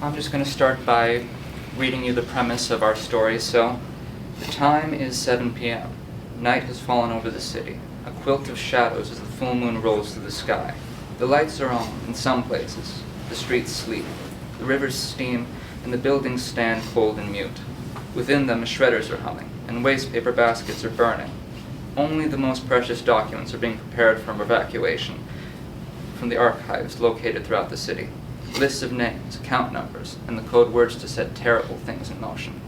I'm just going to start by reading you the premise of our story. So, the time is 7 p.m. Night has fallen over the city, a quilt of shadows as the full moon rolls through the sky. The lights are on in some places. The streets sleep. The rivers steam, and the buildings stand cold and mute. Within them, shredders are humming, and waste paper baskets are burning. Only the most precious documents are being prepared for evacuation from the archives located throughout the city. Lists of names, account numbers, and the code words to set terrible things in motion.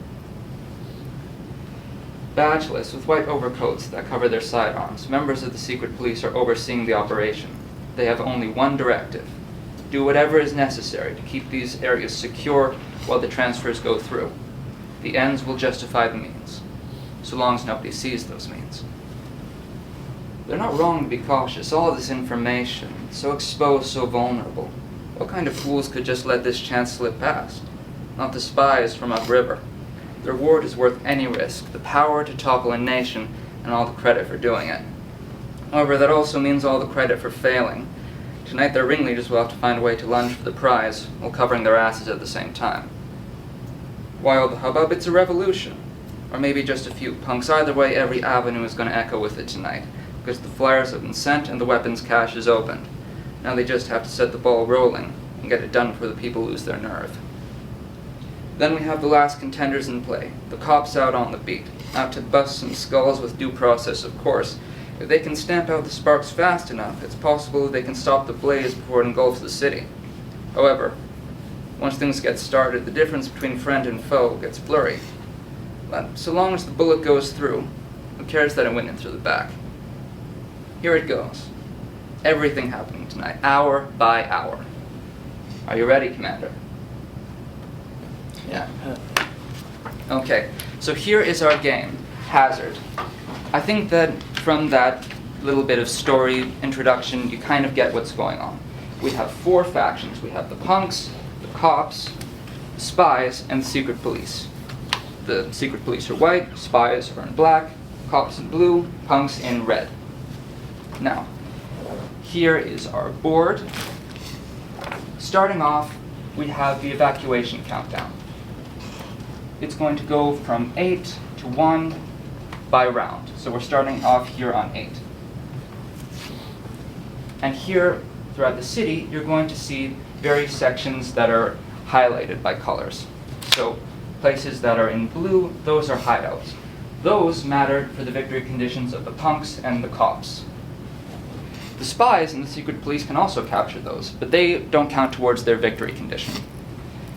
Badgeless, with white overcoats that cover their sidearms, members of the secret police are overseeing the operation. They have only one directive: do whatever is necessary to keep these areas secure while the transfers go through. The ends will justify the means, so long as nobody sees those means. They're not wrong to be cautious. All this information, so exposed, so vulnerable. What kind of fools could just let this chance slip past? Not the spies from upriver. The reward is worth any risk, the power to topple a nation, and all the credit for doing it. However, that also means all the credit for failing. Tonight their ringleaders will have to find a way to lunge for the prize, while covering their asses at the same time. While the hubbub, it's a revolution. Or maybe just a few punks. Either way, every avenue is going to echo with it tonight, because the flyers have been sent and the weapons cache is opened. Now they just have to set the ball rolling and get it done before the people lose their nerve. Then we have the last contenders in play, the cops out on the beat, out to bust some skulls with due process, of course. If they can stamp out the sparks fast enough, it's possible they can stop the blaze before it engulfs the city. However, once things get started, the difference between friend and foe gets blurry. But so long as the bullet goes through, who cares that it went in through the back? Here it goes. Everything happening tonight, hour by hour. Are you ready, Commander? Yeah. Okay, so here is our game, Hazard. I think that from that little bit of story introduction, you kind of get what's going on. We have four factions. We have the punks, the cops, the spies, and the secret police. The secret police are white, spies are in black, cops in blue, punks in red. Now, here is our board. Starting off, we have the evacuation countdown. It's going to go from 8 to 1 by round. So we're starting off here on 8. And here, throughout the city, you're going to see various sections that are highlighted by colors. So places that are in blue, those are hideouts. Those matter for the victory conditions of the punks and the cops. The spies and the secret police can also capture those, but they don't count towards their victory condition.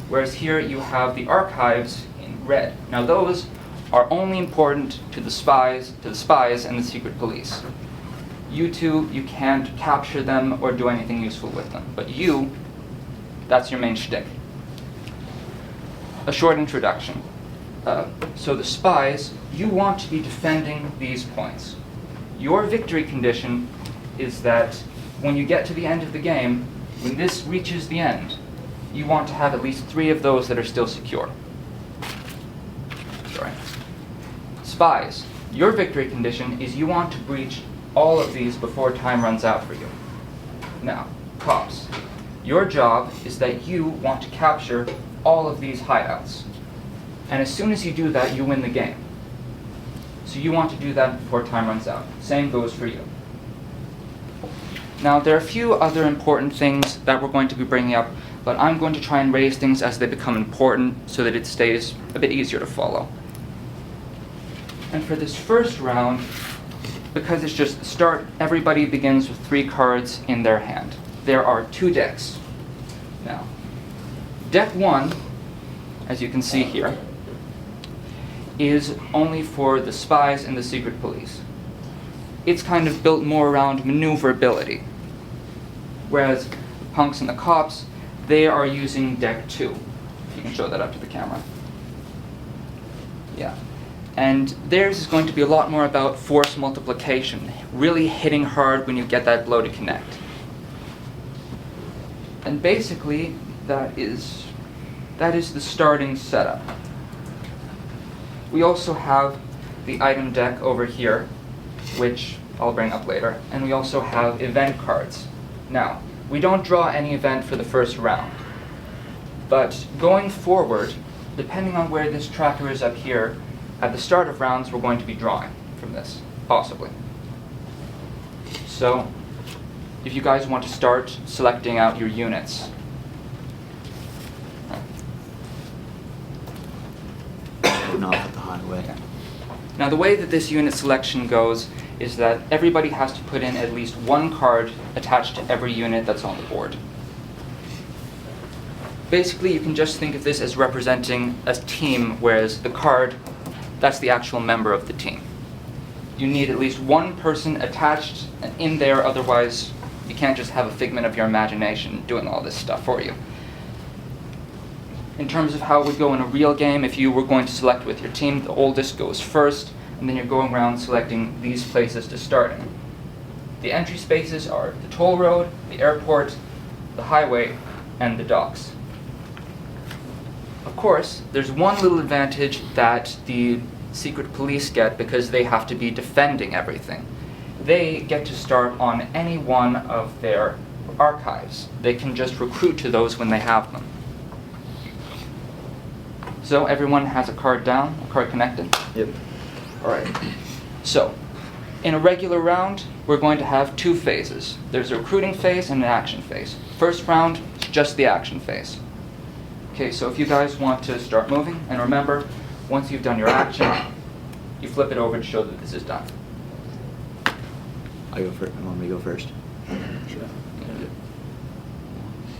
Whereas here you have the archives in red. Now those are only important to the spies and the secret police. You two, you can't capture them or do anything useful with them. But you, that's your main shtick. A short introduction. So the spies, you want to be defending these points. Your victory condition is that when you get to the end of the game, when this reaches the end, you want to have at least 3 of those that are still secure. Sorry. Spies, your victory condition is you want to breach all of these before time runs out for you. Now, cops, your job is that you want to capture all of these hideouts. And as soon as you do that, you win the game. So you want to do that before time runs out. Same goes for you. Now, there are a few other important things that we're going to be bringing up, but I'm going to try and raise things as they become important so that it stays a bit easier to follow. And for this first round, because it's just the start, everybody begins with 3 cards in their hand. There are 2 decks. Now, deck 1, as you can see here, is only for the spies and the secret police. It's kind of built more around maneuverability. Whereas the punks and the cops, they are using deck 2. If you can show that up to the camera. Yeah. And theirs is going to be a lot more about force multiplication, really hitting hard when you get that blow to connect. And basically, that is the starting setup. We also have the item deck over here, which I'll bring up later, and we also have event cards. Now, we don't draw any event for the first round. But going forward, depending on where this tracker is up here, at the start of rounds we're going to be drawing from this, possibly. So, if you guys want to start selecting out your units. Not at the highway. Yeah. Now the way that this unit selection goes is that everybody has to put in at least one card attached to every unit that's on the board. Basically, you can just think of this as representing a team, whereas the card, that's the actual member of the team. You need at least one person attached in there, otherwise you can't just have a figment of your imagination doing all this stuff for you. In terms of how it would go in a real game, if you were going to select with your team, the oldest goes first, and then you're going around selecting these places to start in. The entry spaces are the toll road, the airport, the highway, and the docks. Of course, there's one little advantage that the secret police get because they have to be defending everything. They get to start on any one of their archives. They can just recruit to those when they have them. So everyone has a card down, a card connected? Yep. Alright. So, in a regular round, we're going to have two phases. There's a recruiting phase and an action phase. First round, it's just the action phase. Okay, so if you guys want to start moving, and remember, once you've done your action, you flip it over to show that this is done. I go first. I want me to go first. Sure. 1,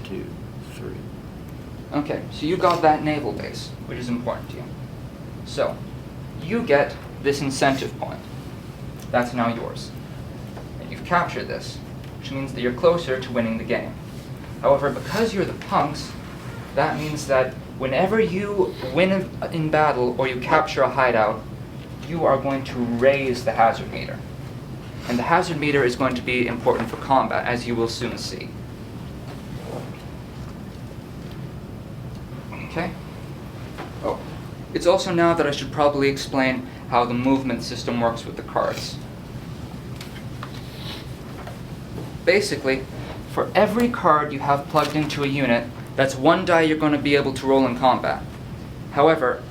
2, 3. Okay, so you got that naval base, which is important to you. So, you get this incentive point. That's now yours. And you've captured this, which means that you're closer to winning the game. However, because you're the punks, that means that whenever you win in battle or you capture a hideout, you are going to raise the hazard meter. And the hazard meter is going to be important for combat, as you will soon see. Okay? Oh, it's also now that I should probably explain how the movement system works with the cards. Basically, for every card you have plugged into a unit, that's one die you're going to be able to roll in combat. However,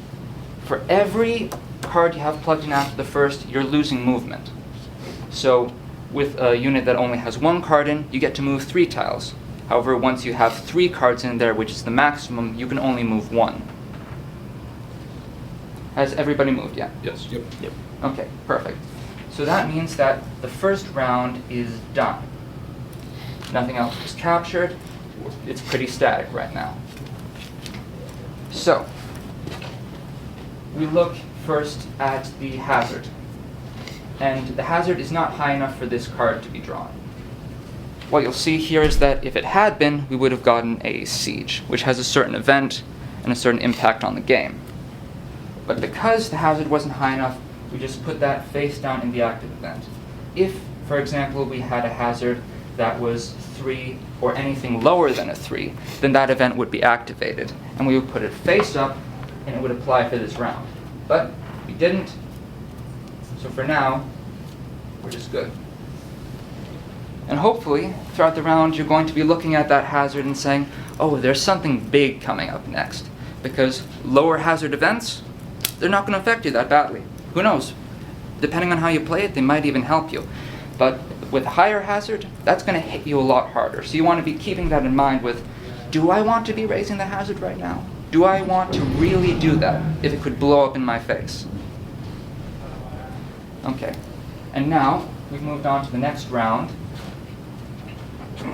for every card you have plugged in after the first, you're losing movement. So, with a unit that only has one card in, you get to move 3 tiles. However, once you have 3 cards in there, which is the maximum, you can only move 1. Has everybody moved yet? Yes. Yep. Yep. Okay, perfect. So that means that the first round is done. Nothing else was captured. It's pretty static right now. So, we look first at the hazard. And the hazard is not high enough for this card to be drawn. What you'll see here is that if it had been, we would have gotten a siege, which has a certain event and a certain impact on the game. But because the hazard wasn't high enough, we just put that face down in the active event. If, for example, we had a hazard that was 3 or anything lower than a 3, then that event would be activated, and we would put it face up, and it would apply for this round. But we didn't, so for now, we're just good. And hopefully, throughout the round, you're going to be looking at that hazard and saying, oh, there's something big coming up next. Because lower hazard events, they're not going to affect you that badly. Who knows? Depending on how you play it, they might even help you. But with higher hazard, that's going to hit you a lot harder. So you want to be keeping that in mind with, do I want to be raising the hazard right now? Do I want to really do that if it could blow up in my face? Okay. And now, we've moved on to the next round.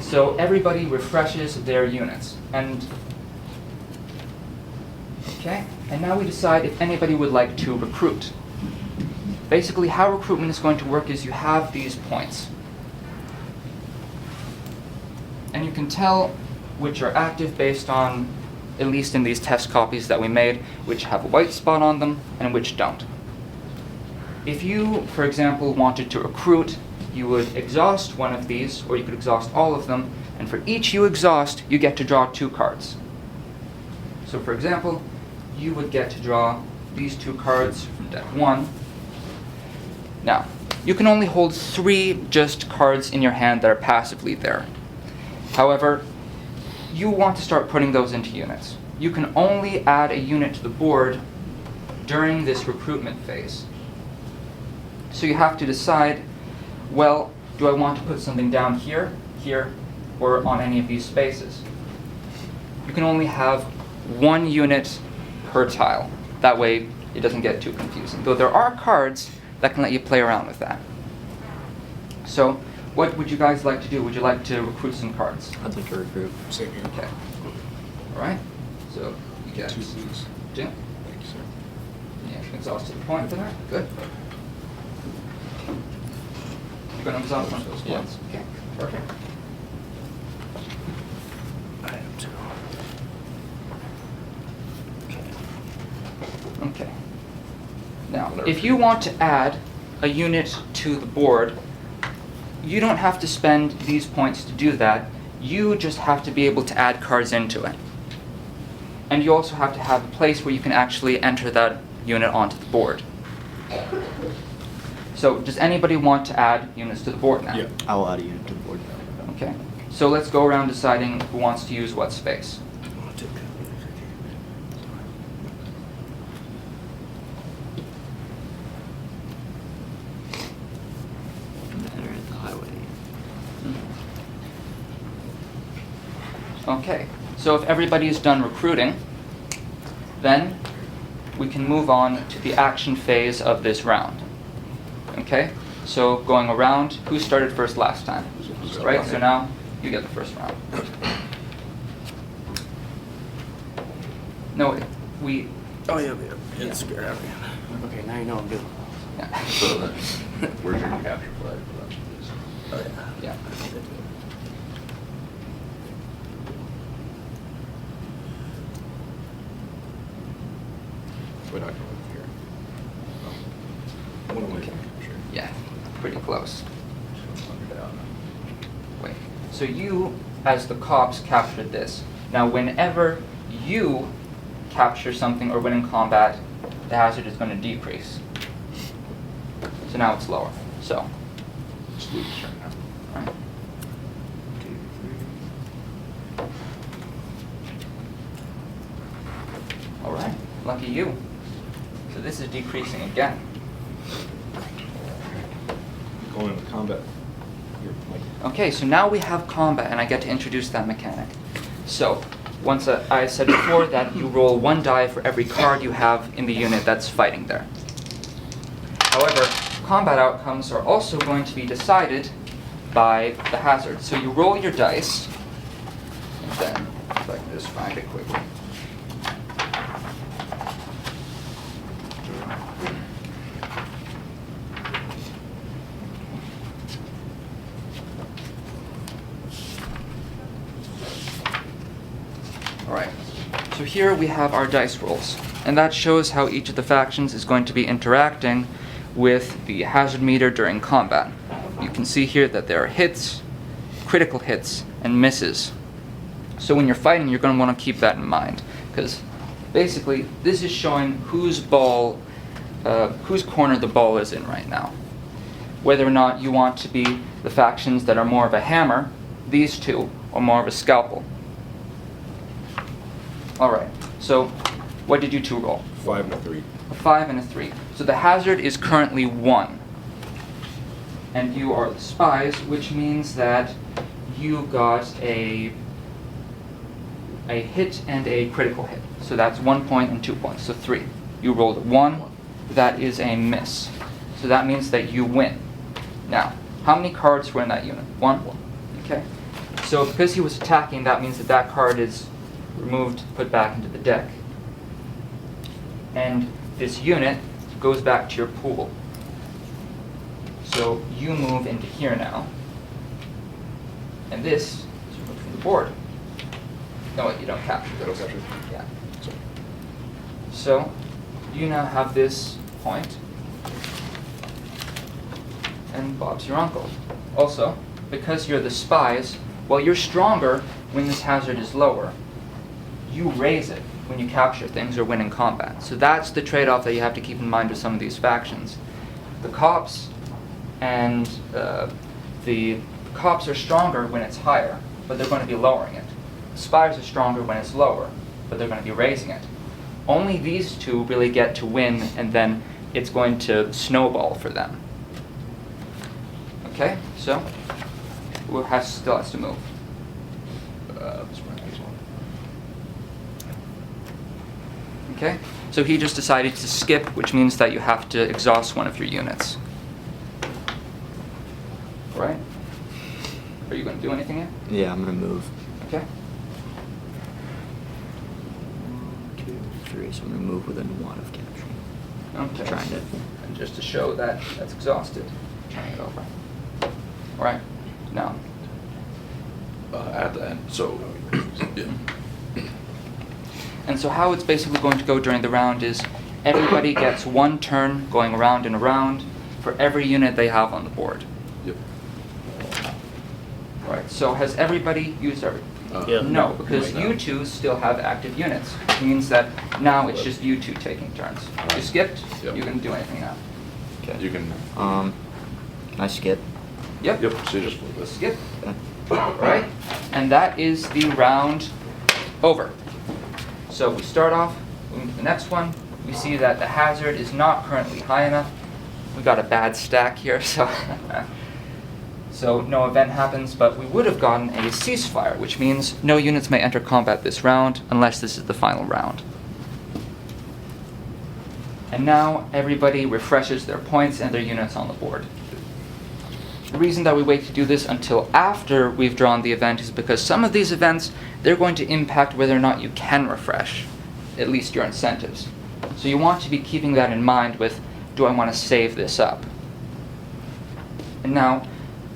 So everybody refreshes their units. And now we decide if anybody would like to recruit. Basically, how recruitment is going to work is you have these points. And you can tell which are active based on, at least in these test copies that we made, which have a white spot on them and which don't. If you, for example, wanted to recruit, you would exhaust one of these, or you could exhaust all of them, and for each you exhaust, you get to draw 2 cards. So for example, you would get to draw these 2 cards from deck 1. Now, you can only hold 3 just cards in your hand that are passively there. However, you want to start putting those into units. you can only add a unit to the board during this recruitment phase. So you have to decide, well, do I want to put something down here, here, or on any of these spaces? You can only have one unit per tile. That way it doesn't get too confusing. Though there are cards that can let you play around with that. So what would you guys like to do? Would you like to recruit some cards? I'd like to recruit. Same here. Okay. All right. So you get 2, please. 2. Thank you, sir. Yeah, exhausted the point for that. Good. You're going to exhaust one of those points. Okay. Perfect. I have 2. Okay. Now, if you want to add a unit to the board, you don't have to spend these points to do that. You just have to be able to add cards into it. And you also have to have a place where you can actually enter that unit onto the board. So, does anybody want to add units to the board now? Yeah. I will add a unit to the board. Okay. So let's go around deciding who wants to use what space. I'll take that. Enter at the highway. Okay. So if everybody is done recruiting, then we can move on to the action phase of this round. Okay? So going around, who started first last time? Right? So now you get the first round. No, we... Oh, yeah. It's scared out again. Okay, now you know what I'm doing. Yeah. So then, where's your capture flag for that, please? Oh, yeah. Yeah. We're not going here. One away from capture. Yeah. Pretty close. Wait. So you, as the cops, captured this. Now, whenever you capture something or win in combat, the hazard is going to decrease. So now it's lower. So, Just lose turn now. all right. 2, 3. All right. Lucky you. So this is decreasing again. Going into combat. You're like, Okay, so now we have combat, and I get to introduce that mechanic. So, once I said before that you roll 1 die for every card you have in the unit that's fighting there. However, combat outcomes are also going to be decided by the hazard. So you roll your dice, and then, if I can just find it quickly. Alright, so here we have our dice rolls, and that shows how each of the factions is going to be interacting with the hazard meter during combat. You can see here that there are hits, critical hits, and misses. So when you're fighting, you're going to want to keep that in mind, because basically this is showing whose corner the ball is in right now. Whether or not you want to be the factions that are more of a hammer, these two, or more of a scalpel. Alright, so what did you two roll? 5 and a 3. A 5 and a 3. So the hazard is currently 1. And you are the spies, which means that you got a hit and a critical hit. So that's 1 point and 2 points, so 3. You rolled a 1, that is a miss. So that means that you win. Now, how many cards were in that unit? 1? Okay. So because he was attacking, that means that that card is removed, put back into the deck. And this unit goes back to your pool. So you move into here now. And this is removed from the board. No, wait, you don't capture Don't those. capture? Yeah. Sorry. So you now have this point. And Bob's your uncle. Also, because you're the spies, while you're stronger when this hazard is lower, you raise it when you capture things or win in combat. So that's the trade-off that you have to keep in mind with some of these factions. The cops and the cops are stronger when it's higher, but they're going to be lowering it. The spies are stronger when it's lower, but they're going to be raising it. Only these two really get to win, and then it's going to snowball for them. Okay, so who still has to move? This one. Okay, so he just decided to skip, which means that you have to exhaust one of your units. All right? Are you going to do anything yet? Yeah, I'm gonna move. Okay. 1, 2, 3. So I'm gonna move within 1 of capturing. Okay. Trying to. And just to show that that's exhausted, turn it over. All right. Now, At the end, so, yeah. and so how it's basically going to go during the round is everybody gets one turn going around and around for every unit they have on the board. Yep. All right. So has everybody used every? Yeah. No, because Right now. you two still have active units, which means that now it's just you two taking turns. You skipped. Yep. You can do anything now. Okay. You can, Can I skip? Yep. yep, so you just move this. Skip. Okay. Right? And that is the round over. So we start off, moving to the next one. We see that the hazard is not currently high enough. We got a bad stack here, so so no event happens, but we would have gotten a ceasefire, which means no units may enter combat this round unless this is the final round. And now everybody refreshes their points and their units on the board. The reason that we wait to do this until after we've drawn the event is because some of these events, they're going to impact whether or not you can refresh, at least your incentives. So you want to be keeping that in mind with, do I want to save this up? And now,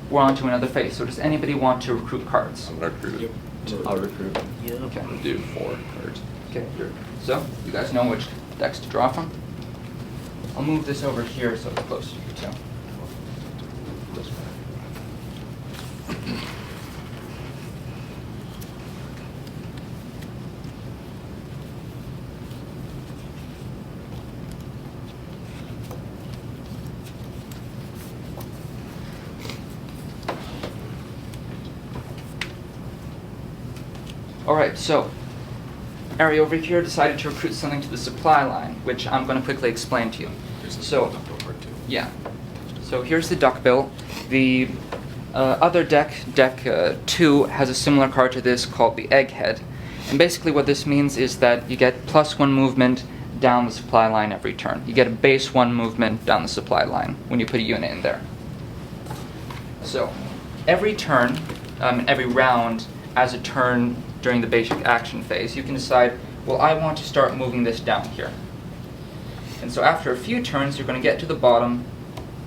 we're on to another phase. So does anybody want to recruit cards? I'm gonna recruit it. I'll recruit. Okay. I'm gonna do 4 cards. Okay. So, you guys know which decks to draw from? I'll move this over here so it's close to you too. This one. Alright, so Ari over here decided to recruit something to the supply line, which I'm going to quickly explain to you. So, yeah. So here's the duckbill. The other deck 2, has a similar card to this called the egghead. And basically what this means is that you get +1 movement down the supply line every turn. You get a base 1 movement down the supply line when you put a unit in there. So every turn, every round, as a turn during the basic action phase, you can decide, well, I want to start moving this down here. And so after a few turns, you're going to get to the bottom,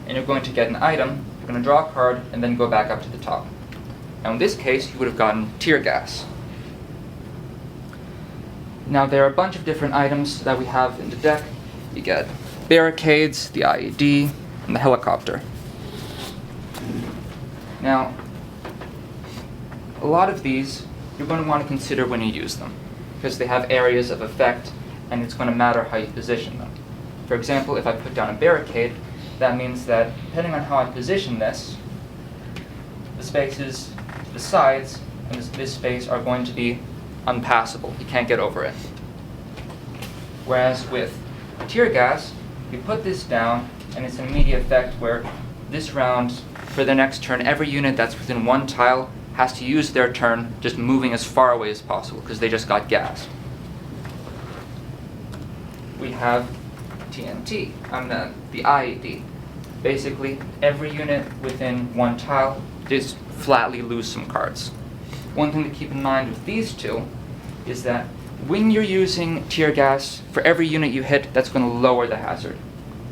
and you're going to get an item, you're going to draw a card, and then go back up to the top. Now in this case, you would have gotten tear gas. Now there are a bunch of different items that we have in the deck. You get barricades, the IED, and the helicopter. Now, a lot of these you're going to want to consider when you use them, because they have areas of effect, and it's going to matter how you position them. For example, if I put down a barricade, that means that depending on how I position this, the spaces to the sides and this space are going to be unpassable. You can't get over it. Whereas with tear gas, you put this down, and it's an immediate effect where this round, for the next turn, every unit that's within 1 tile has to use their turn just moving as far away as possible because they just got gassed. We have TNT, the IED. Basically, every unit within 1 tile just flatly lose some cards. One thing to keep in mind with these two is that when you're using tear gas, for every unit you hit, that's going to lower the hazard.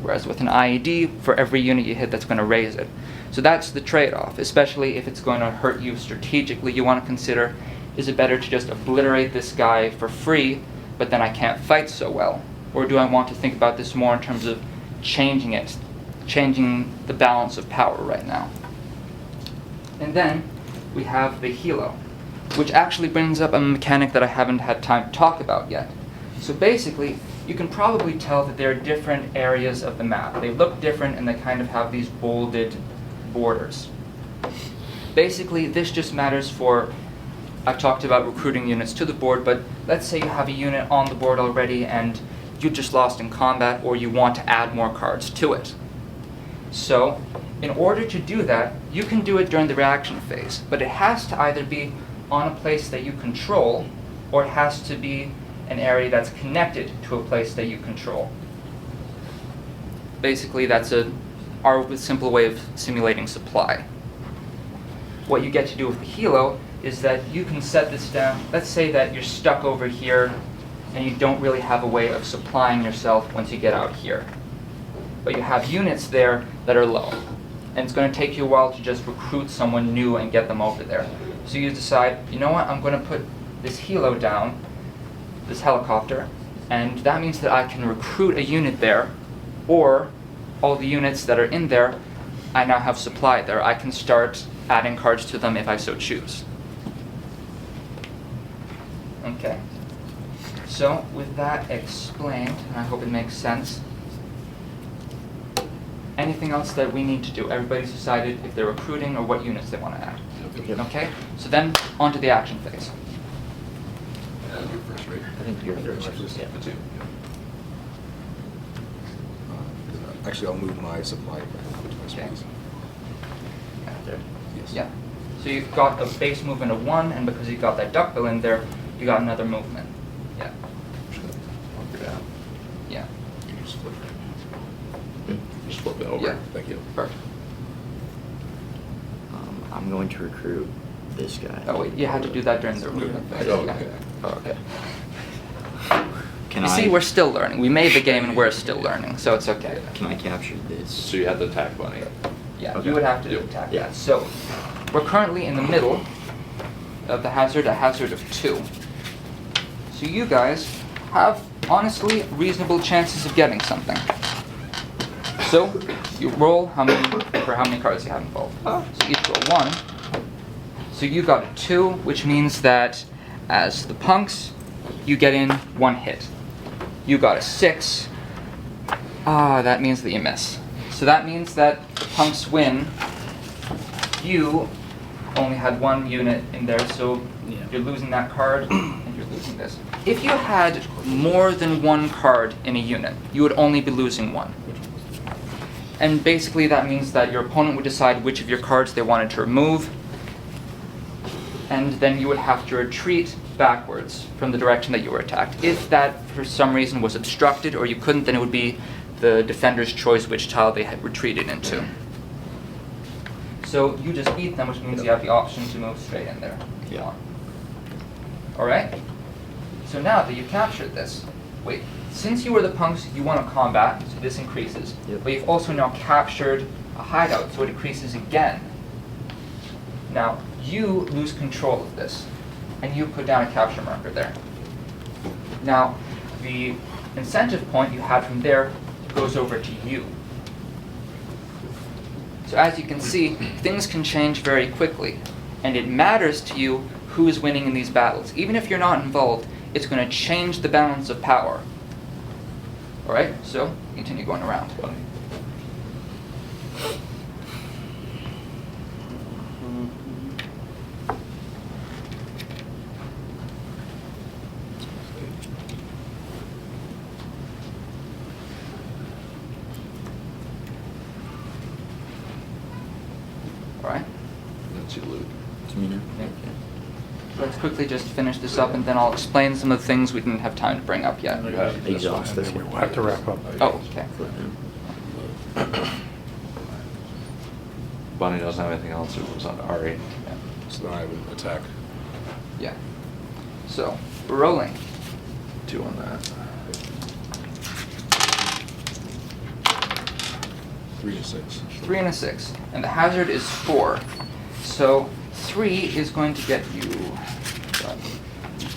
Whereas with an IED, for every unit you hit, that's going to raise it. So that's the trade-off, especially if it's going to hurt you strategically. You want to consider, is it better to just obliterate this guy for free, but then I can't fight so well? Or do I want to think about this more in terms of changing it, changing the balance of power right now? And then we have the helo, which actually brings up a mechanic that I haven't had time to talk about yet. So basically, you can probably tell that there are different areas of the map. They look different and they kind of have these bolded borders. Basically, this just matters for I've talked about recruiting units to the board, but let's say you have a unit on the board already and you just lost in combat, or you want to add more cards to it. So, in order to do that, you can do it during the reaction phase, but it has to either be on a place that you control, or it has to be an area that's connected to a place that you control. Basically, that's our simple way of simulating supply. What you get to do with the helo is that you can set this down. Let's say that you're stuck over here and you don't really have a way of supplying yourself once you get out here. But you have units there that are low. And it's going to take you a while to just recruit someone new and get them over there. So you decide, you know what, I'm going to put this helo down, this helicopter, and that means that I can recruit a unit there, or all the units that are in there, I now have supply there. I can start adding cards to them if I so choose. Okay. So, with that explained, and I hope it makes sense, anything else that we need to do? Everybody's decided if they're recruiting or what units they want to add. Yep. Okay? So then, on to the action phase. You're first, right? I think you're first. Yeah. The two. Actually, I'll move my supply back to my Okay. space. There. Yes. Yeah. So you've got a base movement of 1, and because you've got that duckbill in there, you got another movement. Yeah. Walk it down. Yeah. You can just flip it. Just flip it over. Yeah. Thank you. Perfect. I'm going to recruit this guy. Oh wait, you had to do that during the recruitment phase. Oh, Yeah. okay. Oh, okay. Can You I? see, we're still learning. We made the game and we're still learning, so it's okay. Can I capture this? So you had the attack bunny. Yeah, Okay. you would have to Yep. attack Yeah. that. So, we're currently in the middle of the hazard, a hazard of 2. So you guys have, honestly, reasonable chances of getting something. So, you roll for how many cards you have involved. So each roll 1. So you got a 2, which means that as the punks, you get in 1 hit. You got a 6. That means that you miss. So that means that the punks win. You only had 1 unit in there, so Yeah. you're losing that card and you're losing this. If you had more than 1 card in a unit, you would only be losing 1. And basically that means that your opponent would decide which of your cards they wanted to remove, and then you would have to retreat backwards from the direction that you were attacked. If that, for some reason, was obstructed or you couldn't, then it would be the defender's choice which tile they had retreated into. So you just beat them, which means you have the option to move straight in there. if you Yeah. want. Alright? So now that you've captured this, wait, since you were the punks, you want to combat, so this increases. Yep. But you've also now captured a hideout, so it increases again. Now, you lose control of this, and you put down a capture marker there. Now, the incentive point you had from there goes over to you. So as you can see, things can change very quickly, and it matters to you who is winning in these battles. Even if you're not involved, it's going to change the balance of power. Alright, so continue going around. Bunny. Alright? That's your loot. To me now. Let's quickly just finish this up, and then I'll explain some of the things we didn't have time to bring up yet. You have this Exhaust one. this one. We'll have to wrap up. Oh, okay. Flip him. Bunny doesn't have anything else. It was on Ari. So then I would attack. Yeah. So, we're rolling. 2 on that. 3 to 6. 3 and a 6. And the hazard is 4. So 3 is going to get you...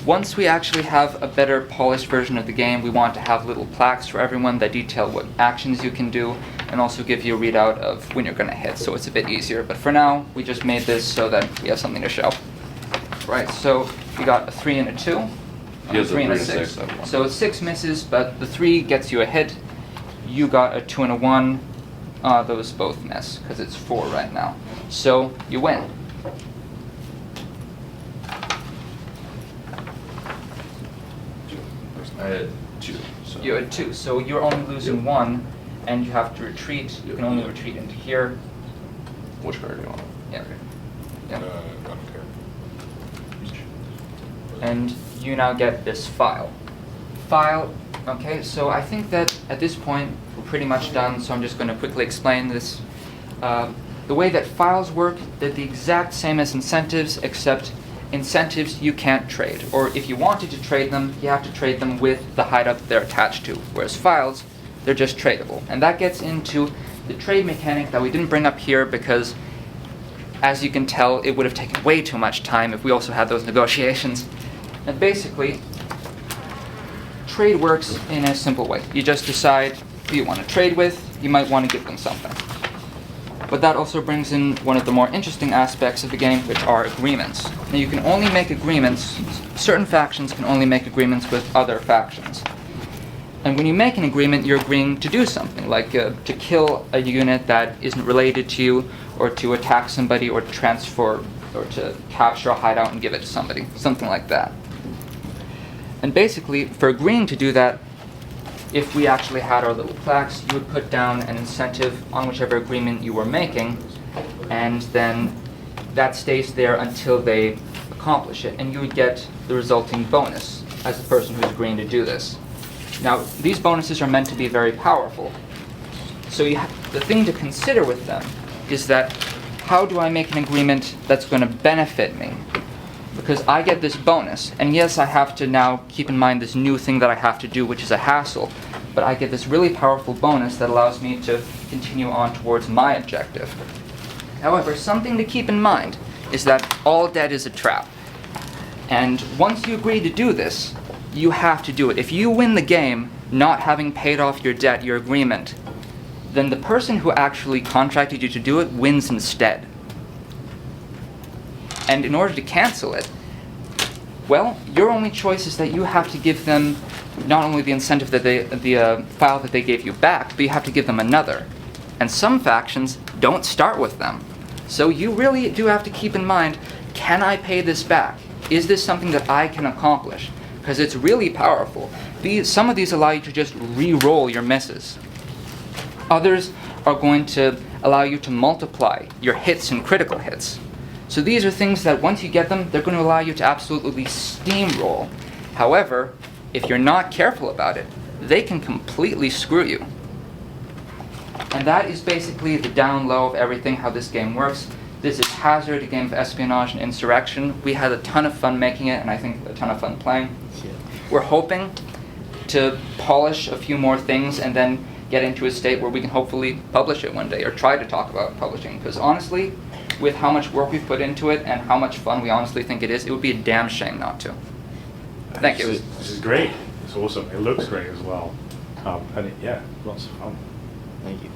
Once we actually have a better polished version of the game, we want to have little plaques for everyone that detail what actions you can do, and also give you a readout of when you're going to hit, so it's a bit easier. But for now, we just made this so that we have something to show. Right, so we got a 3 and a 2. He has a 3 and a 3 and a 6. 6, that one. So 6 misses, but the 3 gets you a hit. You got a 2 and a 1. Those both miss, because it's 4 right now. So, you win. I had 2. So. You had 2, so you're only losing 1, and you have to retreat. You can only retreat into here. Which card do you want? Yeah. I Yeah. don't care. And you now get this file. File, okay, so I think that at this point we're pretty much done, so I'm just going to quickly explain this. The way that files work, they're the exact same as incentives, except incentives you can't trade. Or if you wanted to trade them, you have to trade them with the hideout that they're attached to. Whereas files, they're just tradable. And that gets into the trade mechanic that we didn't bring up here because, as you can tell, it would have taken way too much time if we also had those negotiations. And basically, trade works in a simple way. You just decide who you want to trade with. You might want to give them something. But that also brings in one of the more interesting aspects of the game, which are agreements. Now you can only make agreements, certain factions can only make agreements with other factions. And when you make an agreement, you're agreeing to do something, like to kill a unit that isn't related to you, or to attack somebody, or to transfer, or to capture a hideout and give it to somebody, something like that. And basically, for agreeing to do that, if we actually had our little plaques, you would put down an incentive on whichever agreement you were making, and then that stays there until they accomplish it, and you would get the resulting bonus as the person who's agreeing to do this. Now, these bonuses are meant to be very powerful. So the thing to consider with them is that, how do I make an agreement that's going to benefit me? Because I get this bonus, and yes, I have to now keep in mind this new thing that I have to do, which is a hassle, but I get this really powerful bonus that allows me to continue on towards my objective. However, something to keep in mind is that all debt is a trap. And once you agree to do this, you have to do it. If you win the game not having paid off your debt, your agreement, then the person who actually contracted you to do it wins instead. And in order to cancel it, well, your only choice is that you have to give them not only the incentive that the file that they gave you back, but you have to give them another. And some factions don't start with them. So you really do have to keep in mind, can I pay this back? Is this something that I can accomplish? Because it's really powerful. Some of these allow you to just re-roll your misses. Others are going to allow you to multiply your hits and critical hits. So these are things that once you get them, they're going to allow you to absolutely steamroll. However, if you're not careful about it, they can completely screw you. And that is basically the down low of everything, how this game works. This is Hazard, a game of espionage and insurrection. We had a ton of fun making it, and I think a ton of fun playing. Yeah. We're hoping to polish a few more things and then get into a state where we can hopefully publish it one day, or try to talk about publishing. Because honestly, with how much work we've put into it and how much fun we honestly think it is, it would be a damn shame not to. Thank you. This is great. It's awesome. It looks great as well. And yeah, lots of fun. Thank you.